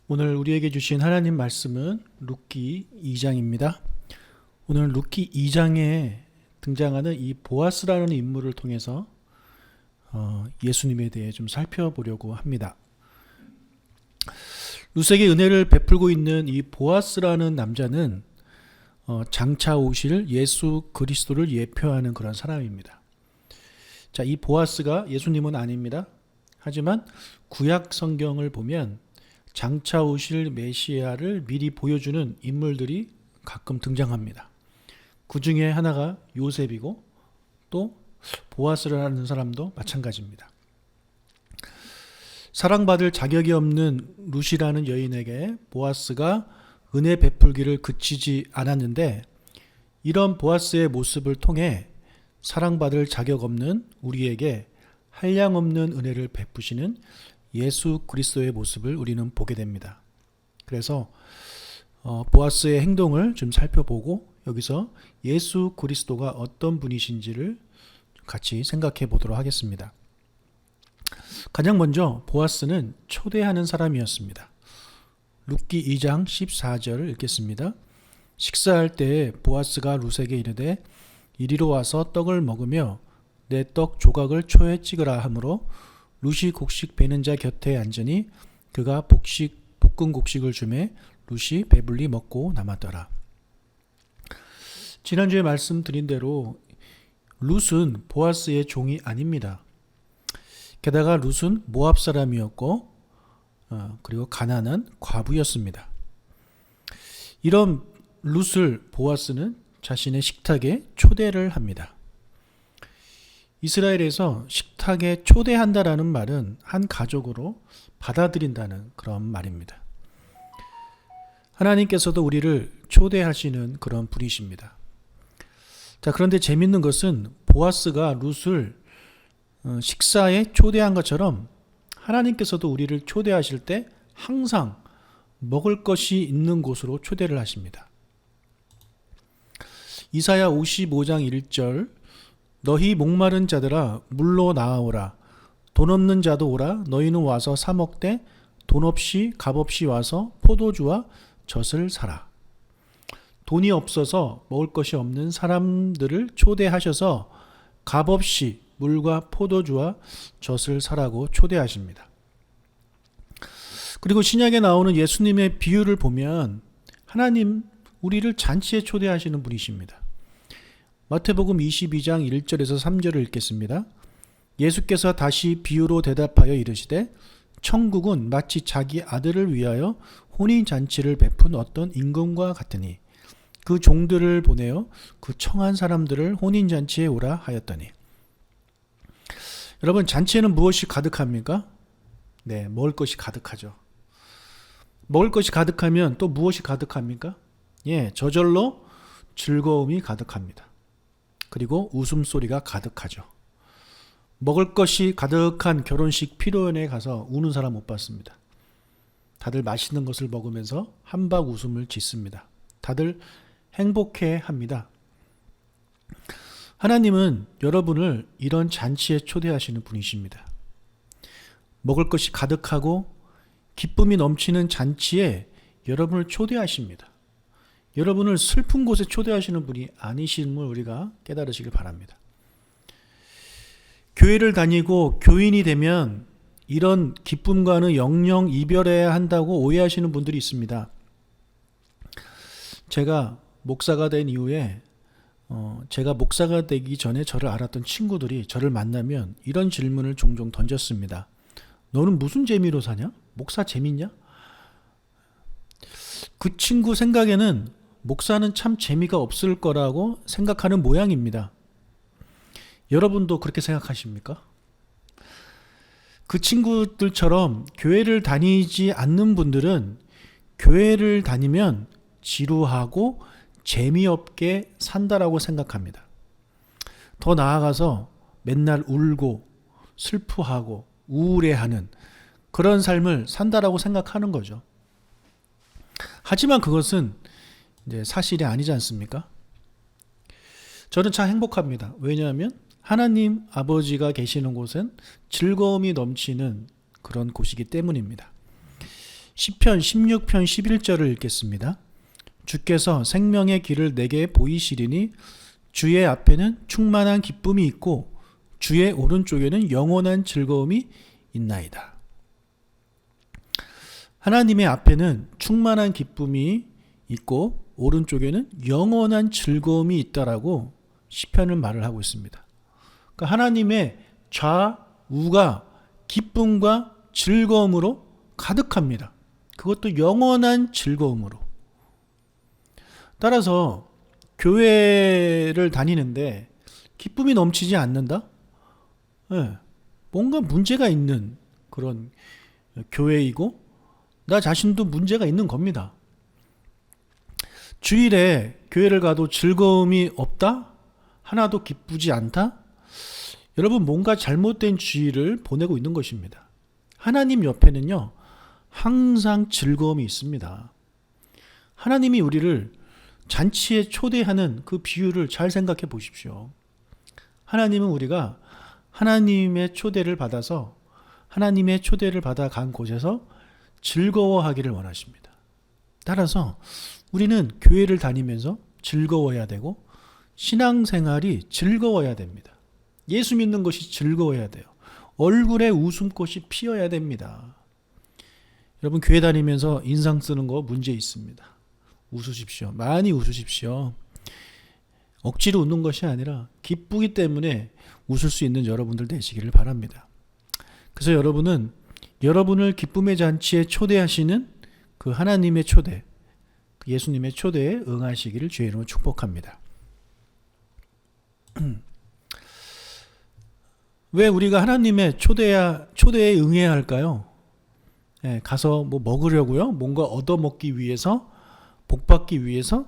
오늘 우리에게 주신 하나님 말씀은 룻기 2장입니다. 오늘 룻기 2장에 등장하는 이 보아스라는 인물을 통해서 예수님에 대해 좀 살펴보려고 합니다. 룻에게 은혜를 베풀고 있는 이 보아스라는 남자는 장차 오실 예수 그리스도를 예표하는 그런 사람입니다. 자, 이 보아스가 예수님은 아닙니다. 하지만 구약 성경을 보면 장차 오실 메시아를 미리 보여주는 인물들이 가끔 등장합니다. 그 중에 하나가 요셉이고 또 보아스라는 사람도 마찬가지입니다. 사랑받을 자격이 없는 룻이라는 여인에게 보아스가 은혜 베풀기를 그치지 않았는데, 이런 보아스의 모습을 통해 사랑받을 자격 없는 우리에게 한량없는 은혜를 베푸시는 예수 그리스도의 모습을 우리는 보게 됩니다. 그래서 보아스의 행동을 좀 살펴보고 여기서 예수 그리스도가 어떤 분이신지를 같이 생각해 보도록 하겠습니다. 가장 먼저 보아스는 초대하는 사람이었습니다. 룻기 2장 14절을 읽겠습니다. 식사할 때에 보아스가 룻에게 이르되 이리로 와서 떡을 먹으며 내 떡 조각을 초에 찍으라 하므로 룻이 곡식 베는 자 곁에 앉으니 그가 볶은 곡식을 주매 룻이 배불리 먹고 남았더라. 지난주에 말씀드린 대로 룻은 보아스의 종이 아닙니다. 게다가 룻은 모압 사람이었고 그리고 가난한 과부였습니다. 이런 룻을 보아스는 자신의 식탁에 초대를 합니다. 이스라엘에서 식탁에 초대한다라는 말은 한 가족으로 받아들인다는 그런 말입니다. 하나님께서도 우리를 초대하시는 그런 분이십니다. 자, 그런데 재밌는 것은 보아스가 룻을 식사에 초대한 것처럼 하나님께서도 우리를 초대하실 때 항상 먹을 것이 있는 곳으로 초대를 하십니다. 이사야 55장 1절 너희 목마른 자들아 물로 나아오라. 돈 없는 자도 오라. 너희는 와서 사 먹되 돈 없이 값 없이 와서 포도주와 젖을 사라. 돈이 없어서 먹을 것이 없는 사람들을 초대하셔서 값 없이 물과 포도주와 젖을 사라고 초대하십니다. 그리고 신약에 나오는 예수님의 비유를 보면 하나님 우리를 잔치에 초대하시는 분이십니다. 마태복음 22장 1절에서 3절을 읽겠습니다. 예수께서 다시 비유로 대답하여 이르시되 천국은 마치 자기 아들을 위하여 혼인잔치를 베푼 어떤 임금과 같으니 그 종들을 보내어 그 청한 사람들을 혼인잔치에 오라 하였더니. 여러분, 잔치에는 무엇이 가득합니까? 네, 먹을 것이 가득하죠. 먹을 것이 가득하면 또 무엇이 가득합니까? 예, 저절로 즐거움이 가득합니다. 그리고 웃음소리가 가득하죠. 먹을 것이 가득한 결혼식 피로연에 가서 우는 사람 못 봤습니다. 다들 맛있는 것을 먹으면서 한박 웃음을 짓습니다. 다들 행복해 합니다. 하나님은 여러분을 이런 잔치에 초대하시는 분이십니다. 먹을 것이 가득하고 기쁨이 넘치는 잔치에 여러분을 초대하십니다. 여러분을 슬픈 곳에 초대하시는 분이 아니심을 우리가 깨달으시길 바랍니다. 교회를 다니고 교인이 되면 이런 기쁨과는 영영 이별해야 한다고 오해하시는 분들이 있습니다. 제가 목사가 된 이후에 제가 목사가 되기 전에 저를 알았던 친구들이 저를 만나면 이런 질문을 종종 던졌습니다. 너는 무슨 재미로 사냐? 목사 재밌냐? 그 친구 생각에는 목사는 참 재미가 없을 거라고 생각하는 모양입니다. 여러분도 그렇게 생각하십니까? 그 친구들처럼 교회를 다니지 않는 분들은 교회를 다니면 지루하고 재미없게 산다라고 생각합니다. 더 나아가서 맨날 울고 슬퍼하고 우울해하는 그런 삶을 산다라고 생각하는 거죠. 하지만 그것은 이제 사실이 아니지 않습니까? 저는 참 행복합니다. 왜냐하면 하나님 아버지가 계시는 곳은 즐거움이 넘치는 그런 곳이기 때문입니다. 시편 16편 11절을 읽겠습니다. 주께서 생명의 길을 내게 보이시리니 주의 앞에는 충만한 기쁨이 있고 주의 오른쪽에는 영원한 즐거움이 있나이다. 하나님의 앞에는 충만한 기쁨이 있고 오른쪽에는 영원한 즐거움이 있다라고 시편은 말을 하고 있습니다. 그러니까 하나님의 좌우가 기쁨과 즐거움으로 가득합니다. 그것도 영원한 즐거움으로. 따라서 교회를 다니는데 기쁨이 넘치지 않는다? 네, 뭔가 문제가 있는 그런 교회이고 나 자신도 문제가 있는 겁니다. 주일에 교회를 가도 즐거움이 없다? 하나도 기쁘지 않다? 여러분, 뭔가 잘못된 주일을 보내고 있는 것입니다. 하나님 옆에는요, 항상 즐거움이 있습니다. 하나님이 우리를 잔치에 초대하는 그 비유를 잘 생각해 보십시오. 하나님은 우리가 하나님의 초대를 받아서 하나님의 초대를 받아 간 곳에서 즐거워하기를 원하십니다. 따라서 우리는 교회를 다니면서 즐거워야 되고 신앙생활이 즐거워야 됩니다. 예수 믿는 것이 즐거워야 돼요. 얼굴에 웃음꽃이 피어야 됩니다. 여러분, 교회 다니면서 인상 쓰는 거 문제 있습니다. 웃으십시오. 많이 웃으십시오. 억지로 웃는 것이 아니라 기쁘기 때문에 웃을 수 있는 여러분들 되시기를 바랍니다. 그래서 여러분은 여러분을 기쁨의 잔치에 초대하시는 그 하나님의 초대, 그 예수님의 초대에 응하시기를 주의 이름으로 축복합니다. 왜 우리가 하나님의 초대에 응해야 할까요? 가서 뭐 먹으려고요? 뭔가 얻어먹기 위해서? 복받기 위해서?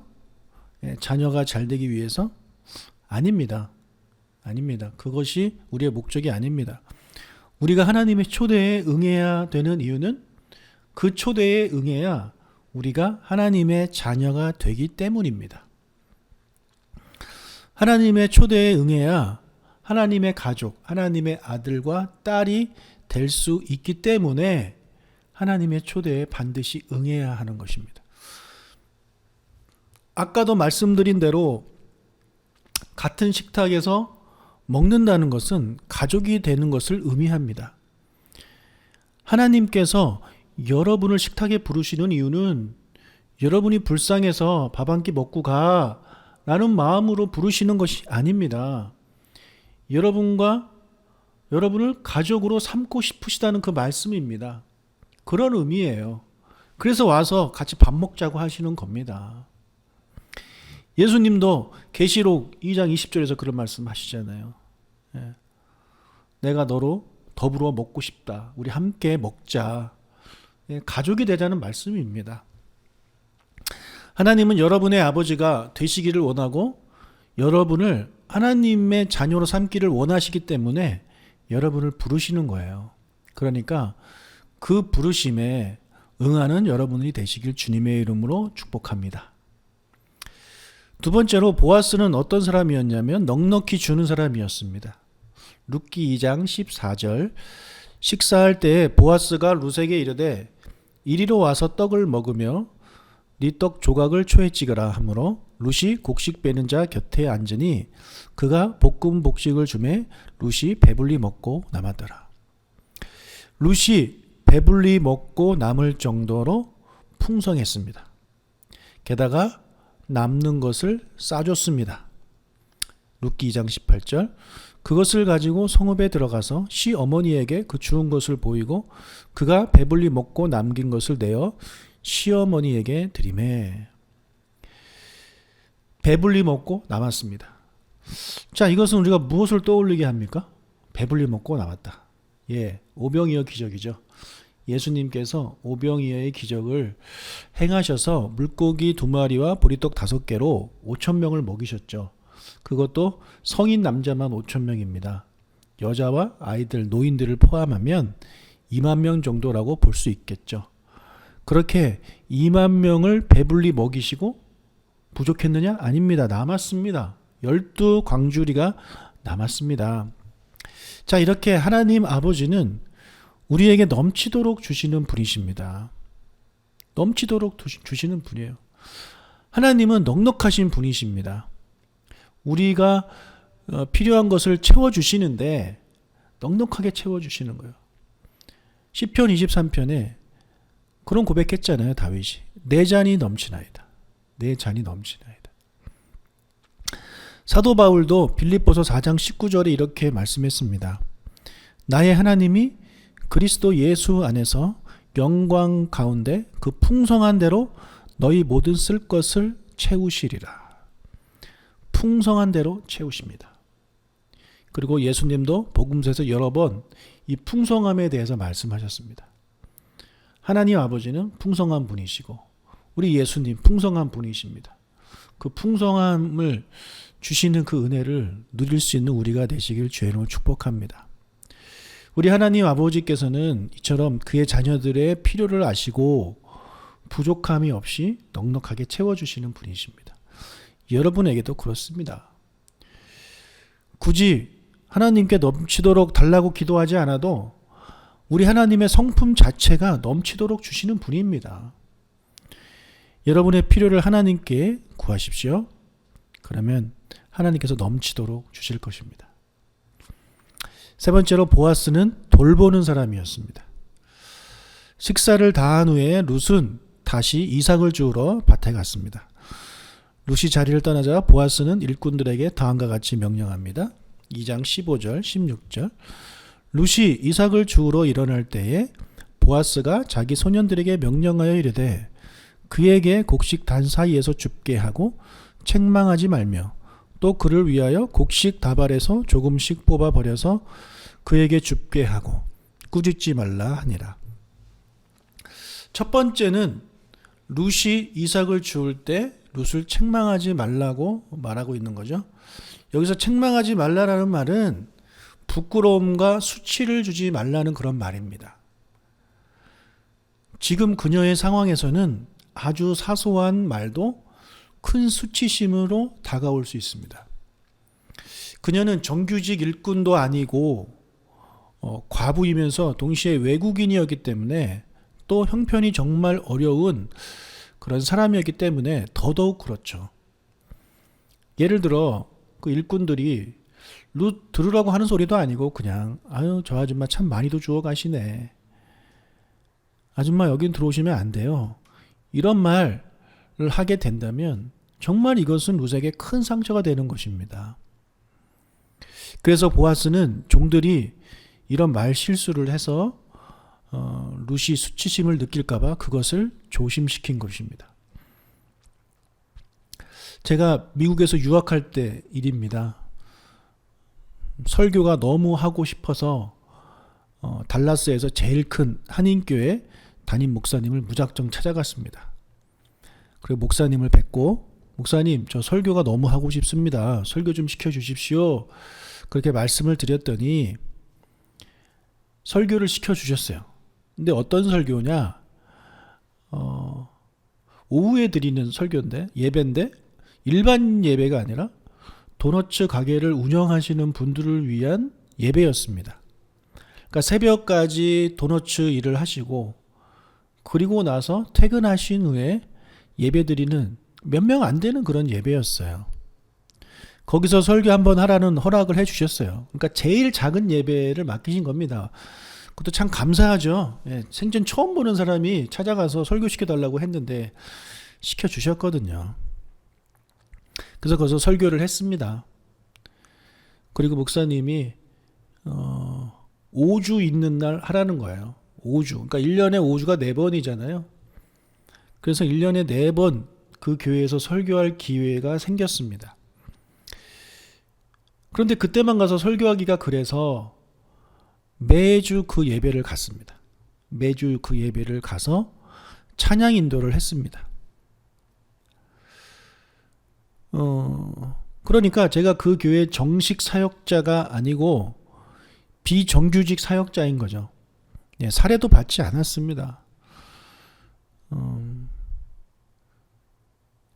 자녀가 잘 되기 위해서? 아닙니다. 아닙니다. 그것이 우리의 목적이 아닙니다. 우리가 하나님의 초대에 응해야 되는 이유는 그 초대에 응해야 우리가 하나님의 자녀가 되기 때문입니다. 하나님의 초대에 응해야 하나님의 가족, 하나님의 아들과 딸이 될 수 있기 때문에 하나님의 초대에 반드시 응해야 하는 것입니다. 아까도 말씀드린 대로 같은 식탁에서 먹는다는 것은 가족이 되는 것을 의미합니다. 하나님께서 여러분을 식탁에 부르시는 이유는 여러분이 불쌍해서 밥 한 끼 먹고 가 라는 마음으로 부르시는 것이 아닙니다. 여러분을 가족으로 삼고 싶으시다는 그 말씀입니다. 그런 의미예요. 그래서 와서 같이 밥 먹자고 하시는 겁니다. 예수님도 계시록 2장 20절에서 그런 말씀 하시잖아요. 내가 너로 더불어 먹고 싶다. 우리 함께 먹자. 가족이 되자는 말씀입니다. 하나님은 여러분의 아버지가 되시기를 원하고 여러분을 하나님의 자녀로 삼기를 원하시기 때문에 여러분을 부르시는 거예요. 그러니까 그 부르심에 응하는 여러분이 되시길 주님의 이름으로 축복합니다. 두 번째로 보아스는 어떤 사람이었냐면 넉넉히 주는 사람이었습니다. 룻기 2장 14절 식사할 때에 보아스가 룻에게 이르되 이리로 와서 떡을 먹으며 네 떡 조각을 초에 찍으라 하므로 룻이 곡식 빼는 자 곁에 앉으니 그가 볶음 곡식을 주매 룻이 배불리 먹고 남았더라. 룻이 배불리 먹고 남을 정도로 풍성했습니다. 게다가 남는 것을 싸줬습니다. 룻기 2장 18절 그것을 가지고 성읍에 들어가서 시어머니에게 그 주운 것을 보이고 그가 배불리 먹고 남긴 것을 내어 시어머니에게 드리매. 배불리 먹고 남았습니다. 자, 이것은 우리가 무엇을 떠올리게 합니까? 배불리 먹고 남았다. 오병이어 기적이죠. 예수님께서 오병이어의 기적을 행하셔서 물고기 2마리와 보리떡 5개로 5,000명을 먹이셨죠. 그것도 성인 남자만 5,000명입니다. 여자와 아이들, 노인들을 포함하면 2만 명 정도라고 볼 수 있겠죠. 그렇게 2만 명을 배불리 먹이시고 부족했느냐? 아닙니다. 남았습니다. 12광주리가 남았습니다. 자, 이렇게 하나님 아버지는 우리에게 넘치도록 주시는 분이십니다. 넘치도록 주시는 분이에요. 하나님은 넉넉하신 분이십니다. 우리가 필요한 것을 채워주시는데 넉넉하게 채워주시는 거예요. 시편 23편에 그런 고백했잖아요. 다윗이. 내 잔이 넘치나이다. 내 잔이 넘치나이다. 사도 바울도 빌립보서 4장 19절에 이렇게 말씀했습니다. 나의 하나님이 그리스도 예수 안에서 영광 가운데 그 풍성한 대로 너희 모든 쓸 것을 채우시리라. 풍성한 대로 채우십니다. 그리고 예수님도 복음서에서 여러 번 이 풍성함에 대해서 말씀하셨습니다. 하나님 아버지는 풍성한 분이시고 우리 예수님 풍성한 분이십니다. 그 풍성함을 주시는 그 은혜를 누릴 수 있는 우리가 되시길 주의 이름으로 축복합니다. 우리 하나님 아버지께서는 이처럼 그의 자녀들의 필요를 아시고 부족함이 없이 넉넉하게 채워주시는 분이십니다. 여러분에게도 그렇습니다. 굳이 하나님께 넘치도록 달라고 기도하지 않아도 우리 하나님의 성품 자체가 넘치도록 주시는 분입니다. 여러분의 필요를 하나님께 구하십시오. 그러면 하나님께서 넘치도록 주실 것입니다. 세 번째로 보아스는 돌보는 사람이었습니다. 식사를 다한 후에 룻은 다시 이삭을 주우러 밭에 갔습니다. 룻이 자리를 떠나자 보아스는 일꾼들에게 다음과 같이 명령합니다. 2장 15절 16절 룻이 이삭을 주우러 일어날 때에 보아스가 자기 소년들에게 명령하여 이르되 그에게 곡식 단 사이에서 줍게 하고 책망하지 말며 또 그를 위하여 곡식 다발에서 조금씩 뽑아 버려서 그에게 줍게 하고 꾸짖지 말라 하니라. 첫 번째는 룻이 이삭을 주울 때 룻을 책망하지 말라고 말하고 있는 거죠. 여기서 책망하지 말라라는 말은 부끄러움과 수치를 주지 말라는 그런 말입니다. 지금 그녀의 상황에서는 아주 사소한 말도 큰 수치심으로 다가올 수 있습니다. 그녀는 정규직 일꾼도 아니고 과부이면서 동시에 외국인이었기 때문에 또 형편이 정말 어려운 그런 사람이었기 때문에 더더욱 그렇죠. 예를 들어 그 일꾼들이 룻 들으라고 하는 소리도 아니고 그냥 아유 저 아줌마 참 많이도 주워 가시네. 아줌마 여긴 들어오시면 안 돼요. 이런 말을 하게 된다면 정말 이것은 룻에게 큰 상처가 되는 것입니다. 그래서 보아스는 종들이 이런 말 실수를 해서 룻이 수치심을 느낄까봐 그것을 조심시킨 것입니다. 제가 미국에서 유학할 때 일입니다. 설교가 너무 하고 싶어서 달라스에서 제일 큰 한인교회 담임 목사님을 무작정 찾아갔습니다. 그리고 목사님을 뵙고 목사님 저 설교가 너무 하고 싶습니다. 설교 좀 시켜주십시오. 그렇게 말씀을 드렸더니 설교를 시켜주셨어요. 근데 어떤 설교냐? 오후에 드리는 설교인데 예배인데 일반 예배가 아니라 도너츠 가게를 운영하시는 분들을 위한 예배였습니다. 그러니까 새벽까지 도너츠 일을 하시고 그리고 나서 퇴근하신 후에 예배 드리는 몇 명 안 되는 그런 예배였어요. 거기서 설교 한번 하라는 허락을 해주셨어요. 그러니까 제일 작은 예배를 맡기신 겁니다. 그것도 참 감사하죠. 예, 생전 처음 보는 사람이 찾아가서 설교시켜달라고 했는데 시켜주셨거든요. 그래서 거기서 설교를 했습니다. 그리고 목사님이 5주 있는 날 하라는 거예요. 5주. 그러니까 1년에 5주가 4번이잖아요. 그래서 1년에 4번 그 교회에서 설교할 기회가 생겼습니다. 그런데 그때만 가서 설교하기가 그래서 매주 그 예배를 갔습니다. 매주 그 예배를 가서 찬양 인도를 했습니다. 그러니까 제가 그 교회 정식 사역자가 아니고 비정규직 사역자인 거죠. 예, 사례도 받지 않았습니다.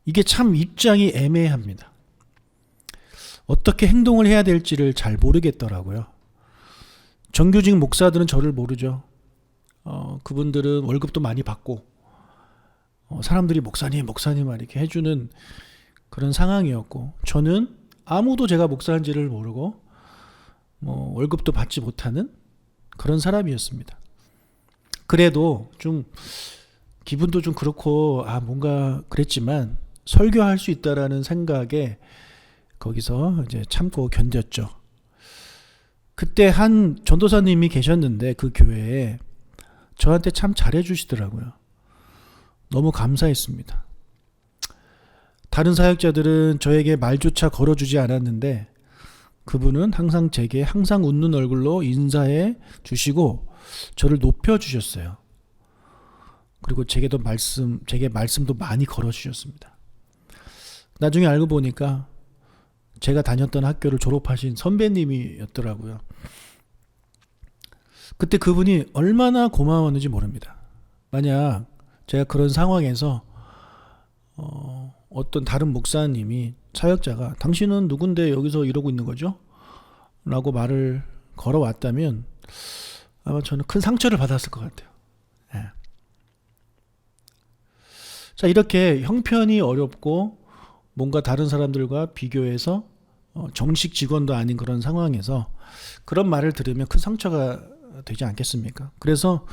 이게 참 입장이 애매합니다. 어떻게 행동을 해야 될지를 잘 모르겠더라고요. 정규직 목사들은 저를 모르죠. 그분들은 월급도 많이 받고 사람들이 목사님 이렇게 해주는 그런 상황이었고, 저는 아무도 제가 목사인지를 모르고 월급도 받지 못하는 그런 사람이었습니다. 그래도 좀 기분도 좀 그렇고 뭔가 그랬지만 설교할 수 있다라는 생각에 거기서 이제 참고 견뎠죠. 그때 한 전도사님이 계셨는데 그 교회에 저한테 참 잘해주시더라고요. 너무 감사했습니다. 다른 사역자들은 저에게 말조차 걸어주지 않았는데 그분은 항상 제게 항상 웃는 얼굴로 인사해 주시고 저를 높여주셨어요. 그리고 제게 말씀도 많이 걸어주셨습니다. 나중에 알고 보니까 제가 다녔던 학교를 졸업하신 선배님이었더라고요. 그때 그분이 얼마나 고마웠는지 모릅니다. 만약 제가 그런 상황에서 어떤 다른 목사님이, 사역자가 당신은 누군데 여기서 이러고 있는 거죠? 라고 말을 걸어왔다면 아마 저는 큰 상처를 받았을 것 같아요. 네. 자, 이렇게 형편이 어렵고 뭔가 다른 사람들과 비교해서 정식 직원도 아닌 그런 상황에서 그런 말을 들으면 큰 상처가 되지 않겠습니까? 그래서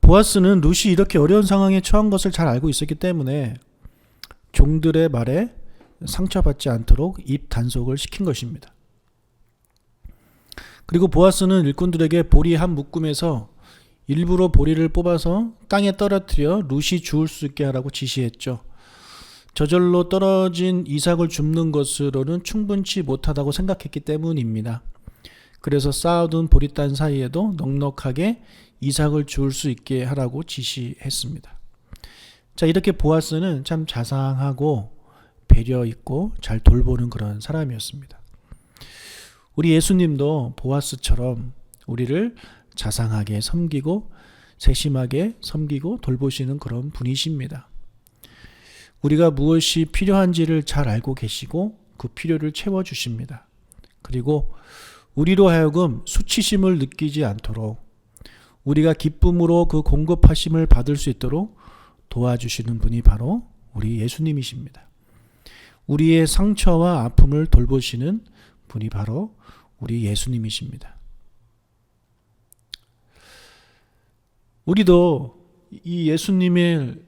보아스는 룻이 이렇게 어려운 상황에 처한 것을 잘 알고 있었기 때문에 종들의 말에 상처받지 않도록 입 단속을 시킨 것입니다. 그리고 보아스는 일꾼들에게 보리 한 묶음에서 일부러 보리를 뽑아서 땅에 떨어뜨려 룻이 주울 수 있게 하라고 지시했죠. 저절로 떨어진 이삭을 줍는 것으로는 충분치 못하다고 생각했기 때문입니다. 그래서 쌓아둔 보리단 사이에도 넉넉하게 이삭을 주울 수 있게 하라고 지시했습니다. 자, 이렇게 보아스는 참 자상하고 배려 있고 잘 돌보는 그런 사람이었습니다. 우리 예수님도 보아스처럼 우리를 자상하게 섬기고 세심하게 섬기고 돌보시는 그런 분이십니다. 우리가 무엇이 필요한지를 잘 알고 계시고 그 필요를 채워주십니다. 그리고 우리로 하여금 수치심을 느끼지 않도록 우리가 기쁨으로 그 공급하심을 받을 수 있도록 도와주시는 분이 바로 우리 예수님이십니다. 우리의 상처와 아픔을 돌보시는 분이 바로 우리 예수님이십니다. 우리도 이 예수님을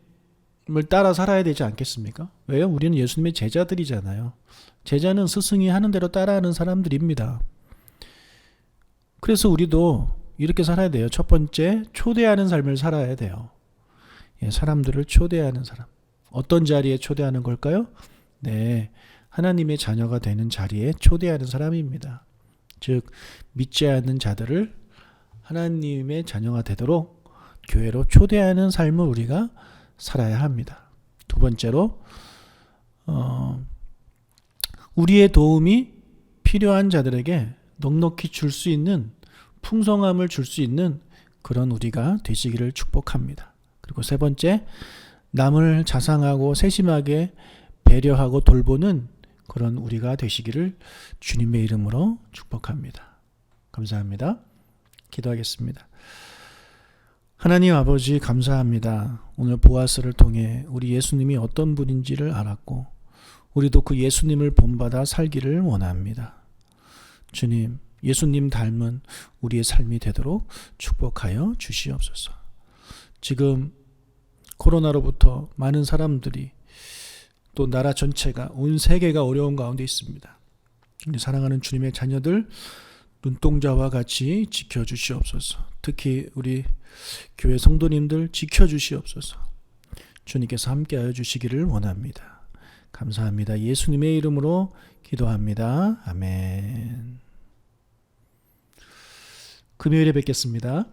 따라 살아야 되지 않겠습니까? 왜요? 우리는 예수님의 제자들이잖아요. 제자는 스승이 하는 대로 따라하는 사람들입니다. 그래서 우리도 이렇게 살아야 돼요. 첫 번째, 초대하는 삶을 살아야 돼요. 사람들을 초대하는 사람. 어떤 자리에 초대하는 걸까요? 네, 하나님의 자녀가 되는 자리에 초대하는 사람입니다. 즉, 믿지 않는 자들을 하나님의 자녀가 되도록 교회로 초대하는 삶을 우리가 살아야 합니다. 두 번째로, 우리의 도움이 필요한 자들에게 넉넉히 줄 수 있는, 풍성함을 줄 수 있는 그런 우리가 되시기를 축복합니다. 그리고 세 번째, 남을 자상하고 세심하게 배려하고 돌보는 그런 우리가 되시기를 주님의 이름으로 축복합니다. 감사합니다. 기도하겠습니다. 하나님 아버지, 감사합니다. 오늘 보아스를 통해 우리 예수님이 어떤 분인지를 알았고 우리도 그 예수님을 본받아 살기를 원합니다. 주님, 예수님 닮은 우리의 삶이 되도록 축복하여 주시옵소서. 지금 코로나로부터 많은 사람들이, 또 나라 전체가, 온 세계가 어려운 가운데 있습니다. 우리 사랑하는 주님의 자녀들 눈동자와 같이 지켜주시옵소서. 특히 우리 교회 성도님들 지켜주시옵소서. 주님께서 함께하여 주시기를 원합니다. 감사합니다. 예수님의 이름으로 기도합니다. 아멘. 금요일에 뵙겠습니다.